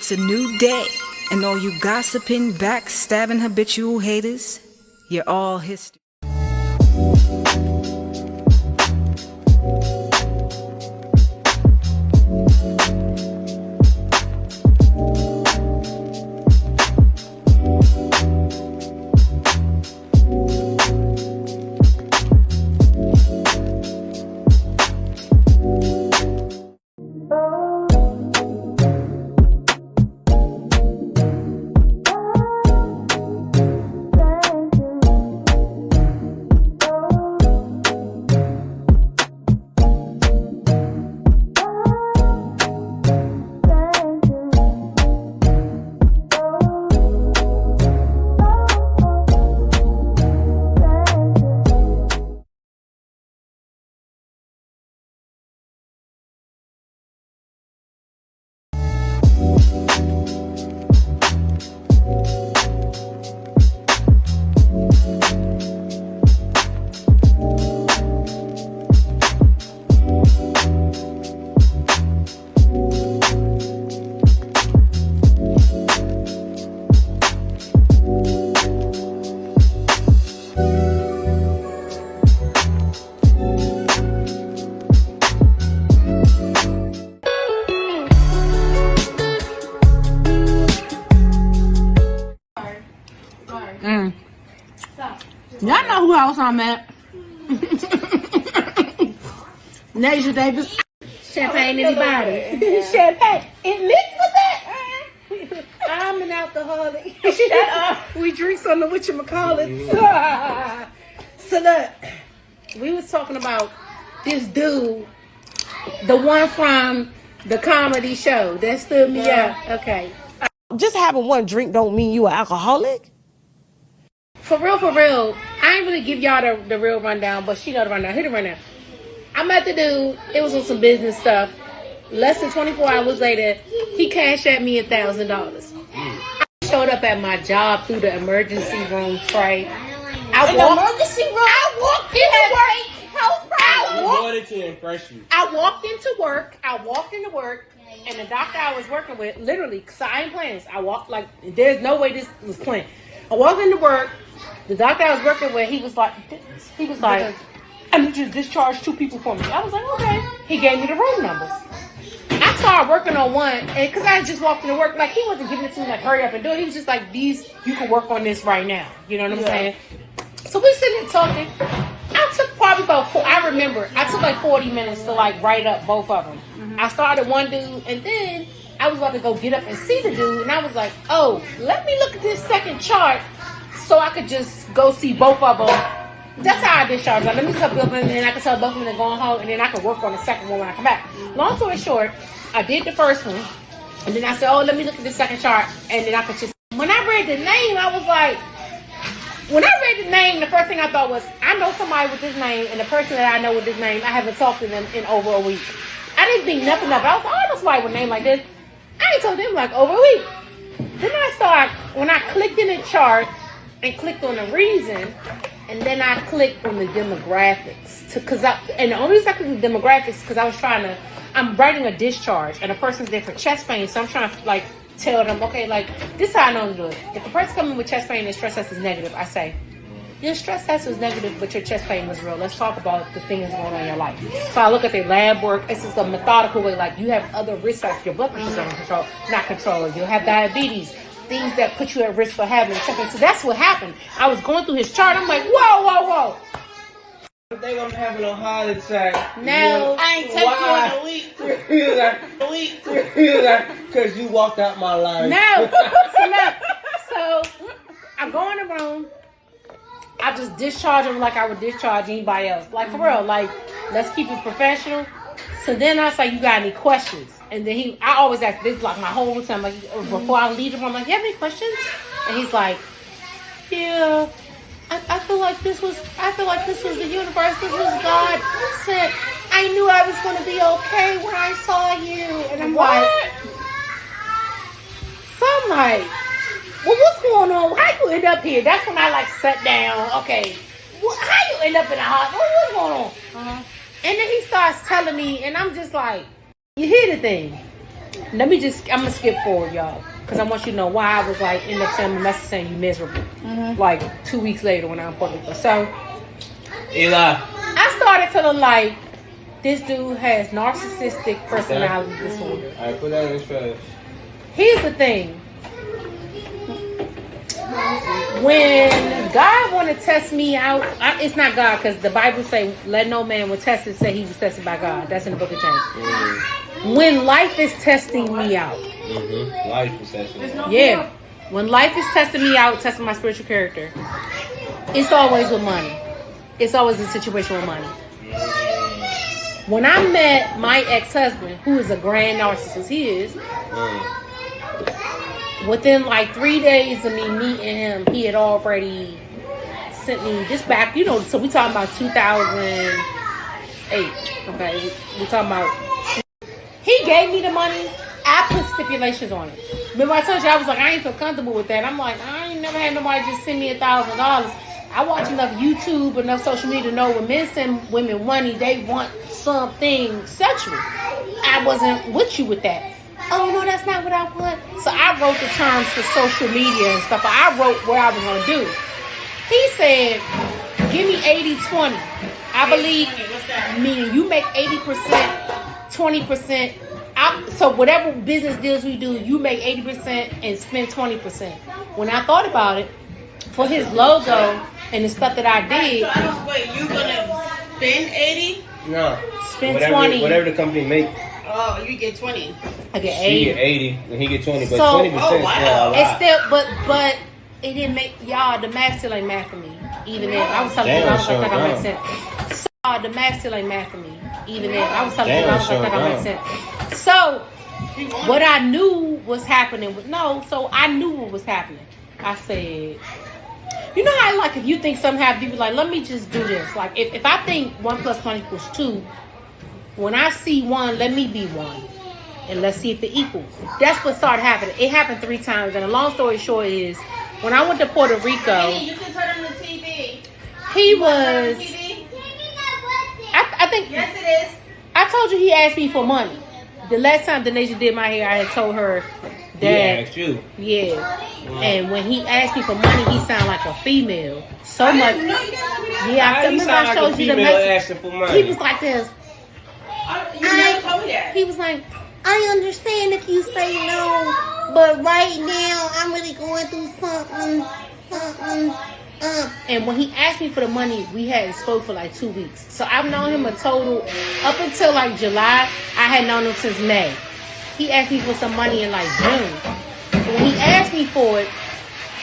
It's a new day, and all you gossiping, backstabbing habitual haters, you're all history. Y'all know who else I'm at. Nasia Davis. Champagne, anybody? Champagne. It mixed with that. I'm an alcoholic. Shut up. We drink something whatchamacallit. So look, we was talking about this dude, the one from the comedy show that stood me up. Okay. Just having one drink don't mean you an alcoholic. For real, I ain't really give y'all the real rundown, but she know the rundown. Here the rundown. I met the dude. It was on some business stuff. Less than 24 hours later, he cashed at me $1,000. I showed up at my job through the emergency room, Trey. I walked into work, and the doctor I was working with, literally, because I ain't playing this. I walked like, there's no way this was planned. I walked into work. The doctor I was working with, he was like, I need you to discharge 2 people for me. I was like, okay. He gave me the room numbers. I started working on one, and because I just walked into work, like, he wasn't giving it to me, like, hurry up and do it. He was just like, you can work on this right now. You know what I'm saying? So we sitting there talking. I took probably I took like 40 minutes to, like, write up both of them. Mm-hmm. I started one dude, and then I was about to go get up and see the dude, and I was like, oh, let me look at this second chart so I could just go see both of them. That's how I discharge. Like, let me tell both of them, and then I can tell both of them they're going home, and then I can work on the second one when I come back. Long story short, I did the first one, and then I said, oh, let me look at the second chart, and then I could just... When I read the name, I was like... When I read the name, the first thing I thought was, I know somebody with this name, and the person that I know with this name, I haven't talked to them in over a week. I didn't think nothing of it. I was like, oh, I know somebody with a name like this. I ain't told them like over a week. Then when I clicked in the chart and clicked on the reason, and then I clicked on the demographics. And the only reason I clicked on the demographics because I was I'm writing a discharge, and a person's there for chest pain, so I'm trying to like tell them, okay, like, this is how I know to do it. If a person comes in with chest pain and their stress test is negative, I say, your stress test was negative, but your chest pain was real. Let's talk about the things going on in your life. So I look at their lab work. It's just a methodical way. Like, you have other risk factors. Your blood pressure is not controlled. You'll have diabetes, things that put you at risk for having chest pain. So that's what happened. I was going through his chart. I'm like, whoa. I think I'm having a heart attack. No, I ain't taking you in a week. He was like, because you walked out my life. No. So I go in the room. I just discharge him like I would discharge anybody else. Like, for real, like, let's keep it professional. So then I say, you got any questions? And then I always ask this, like, my whole time, like, before I leave the room, I'm like, you have any questions? And he's like, yeah, I feel like this was the universe. This was God said, I knew I was going to be okay when I saw you. And I'm like, so I'm like, well, what's going on? How you end up here? That's when I like sat down. Okay, how you end up in the hospital? What's going on? And then he starts telling me, and I'm just like, you hear the thing. I'm gonna skip forward, y'all, because I want you to know why I was like, end up sending a message saying you miserable. Like 2 weeks later when I unplugged it. So, Eli. I started feeling like this dude has narcissistic personality disorder. Alright, put that in his trash. Here's the thing. When God want to test me out, it's not God, because the Bible say, let no man was tested say he was tested by God. That's in the book of James. When life is testing me out. Life is testing me out. Yeah. When life is testing me out, testing my spiritual character, it's always with money. It's always a situation with money. When I met my ex-husband, who is a grand narcissist, he is, within like 3 days of me meeting him, he had already sent me this back, so we talking about 2008. Okay, we talking about, he gave me the money. I put stipulations on it. Remember I told you, I was like, I ain't feel comfortable with that. I'm like, I ain't never had nobody just send me $1,000. I watch enough YouTube, enough social media to know when men send women money, they want something sexual. I wasn't with you with that. Oh, no, that's not what I want. So I wrote the terms for social media and stuff. I wrote what I was going to do. He said, give me 80-20. I believe, meaning you make 80%, 20%. So whatever business deals we do, you make 80% and spend 20%. When I thought about it, for his logo and the stuff that I did. Wait, you gonna spend 80? No. Spend whatever, 20. Whatever the company make. Oh, you get 20. I get She 80. get 80 and he get 20, but So, 20% oh, wow. still a lot. It's still, but it didn't make, y'all, the math still ain't math for me. Even then, I was telling you, I was like, that don't make sense. So, the math still ain't math for me. Even then, I was telling you, I was like, that don't make sense. So, what I knew was happening, so I knew what was happening. I said, you know how, like, if you think something happened, you be like, let me just do this. Like, if I think 1 + 1 = 2, when I see 1, let me be 1. And let's see if it equals. That's what started happening. It happened 3 times. And the long story short is, when I went to Puerto Rico, Hey, you can turn on the TV. he was, TV? I think, Yes, it is. I told you he asked me for money. The last time Denasia did my hair, I had told her He that, asked you. yeah. And when he asked me for money, he sounded like a female. So much. No, you didn't tell me that. Yeah, I How you remember sound I like a showed you the female message. asking for money? He was like this. You never told me that. He was like, I understand if you say no, but right now I'm really going through something. And when he asked me for the money, we hadn't spoke for like 2 weeks. So I've known him a total, up until like July, I had known him since May. He asked me for some money in like June. And when he asked me for it,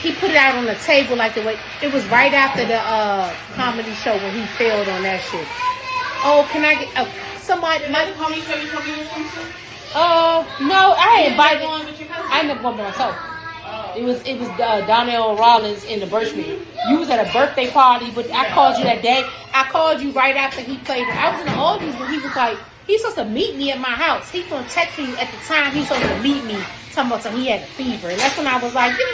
he put it out on the table like the way, it was right after the comedy show when he failed on that shit. Oh, can I get, somebody, Did the comedy show you told me was something? no, I had invited, Going with your cousin? I ended up going by myself. It was Donnell Rollins in the Birchman. You was at a birthday party, but I called you that day. I called you right after he played. I was in the Aldi's, but he was like, he's supposed to meet me at my house. He's gonna text me at the time he's supposed to meet me, talking about something he had a fever. And that's when I was like, man, you